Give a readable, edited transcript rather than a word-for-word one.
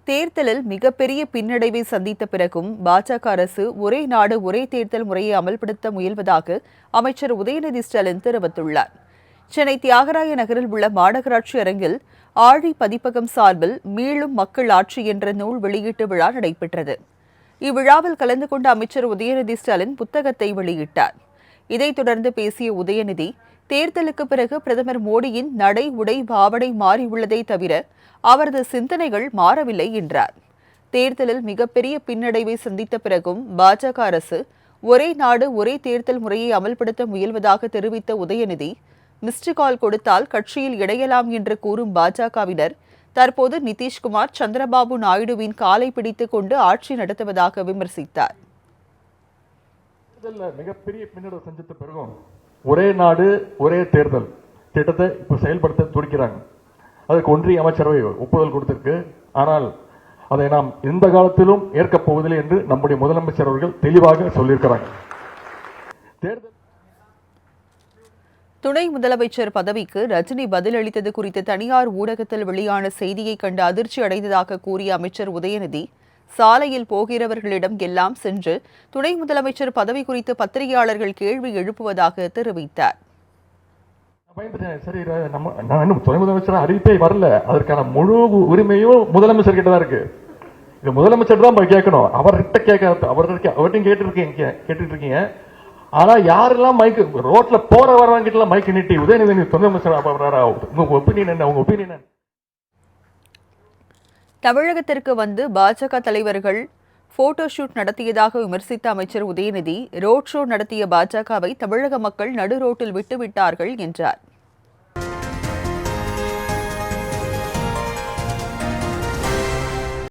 தேர்தலில் மிகப்பெரிய பின்னடைவை சந்தித்த பிறகும் பாஜக அரசு ஒரே நாடு ஒரே தேர்தல் முறையை அமல்படுத்த முயல்வதாக அமைச்சர் உதயநிதி ஸ்டாலின் தெரிவித்துள்ளார். சென்னை தியாகராய நகரில் உள்ள மாநகராட்சி அரங்கில் ஆழி பதிப்பகம் சார்பில் மீளும் மக்கள் ஆட்சி என்ற நூல் வெளியீட்டு விழா நடைபெற்றது. இவ்விழாவில் கலந்து கொண்ட அமைச்சர் உதயநிதி ஸ்டாலின் புத்தகத்தை வெளியிட்டார். இதைத் தொடர்ந்து பேசிய உதயநிதி, தேர்தலுக்கு பிறகு பிரதமர் மோடியின் நடை உடை பாவனை மாறியுள்ளதை தவிர அவரது சிந்தனைகள் மாறவில்லை என்றார். தேர்தலில் மிகப்பெரிய பின்னடைவை சந்தித்த பிறகும் பாஜக அரசு ஒரே நாடு ஒரே தேர்தல் முறையை அமல்படுத்த முயல்வதாக தெரிவித்த உதயநிதி, மிஸ்டு கால் கொடுத்தால் கட்சியில் இணையலாம் என்று கூறும் பாஜகவினர் தற்போது நிதிஷ்குமார், சந்திரபாபு நாயுடுவின் காலை பிடித்துக் கொண்டு ஆட்சி நடத்துவதாக விமர்சித்தார். மிகப்பெரிய பின்னடைவு சந்தித்த பிறகும் ஒரே நாடு ஒரே தேர்தல் திட்டத்தை இப்ப செயல்படுத்த துடிக்கிறாங்க. அதுக்கு ஒன்றிய அமைச்சரவை ஒப்புதல் கொடுத்திருக்கு. ஆனால் அதை நாம் எந்த காலத்திலும் ஏற்கப் போவதில்லை என்று நம்முடைய முதலமைச்சர் அவர்கள் தெளிவாக சொல்லியிருக்கிறாங்க. துணை முதலமைச்சர் பதவிக்கு ரஜினி பதிலளித்தது குறித்து தனியார் ஊடகத்தில் வெளியான செய்தியை கண்டு அதிர்ச்சி அடைந்ததாக கூறிய அமைச்சர் உதயநிதி, சாலையில் போகிறவர்களிடம் எல்லாம் சென்று துணை முதலமைச்சர் பதவி குறித்து பத்திரிகையாளர்கள் கேள்வி எழுப்புவதாக தெரிவித்தார். சரி, இன்னும் துணை முதலமைச்சர் அறிவிப்பே வரல. அதற்கான முழு உரிமையும் முதலமைச்சர் கிட்ட தான் இருக்கு. இது முதலமைச்சர் தான் கேட்கணும். அவர்கிட்ட அவர்கிட்ட கேட்டுட்டு இருக்கீங்க. ஆனா யாரெல்லாம் மைக்கு ரோட்ல போற வரவங்க கிட்ட எல்லாம் மைக்கு நீட்டி உதயநிதி துணை முதலமைச்சர் உங்க ஒப்பீனியன் என்ன? உங்க ஒப்பீனியன் என்ன? தமிழகத்திற்கு வந்து பாஜக தலைவர்கள் போட்டோ ஷூட் நடத்தியதாக விமர்சித்த அமைச்சர் உதயநிதி, ரோட் ஷோ நடத்திய பாஜகவை தமிழக மக்கள் நடு ரோட்டில் விட்டுவிட்டார்கள் என்றார்.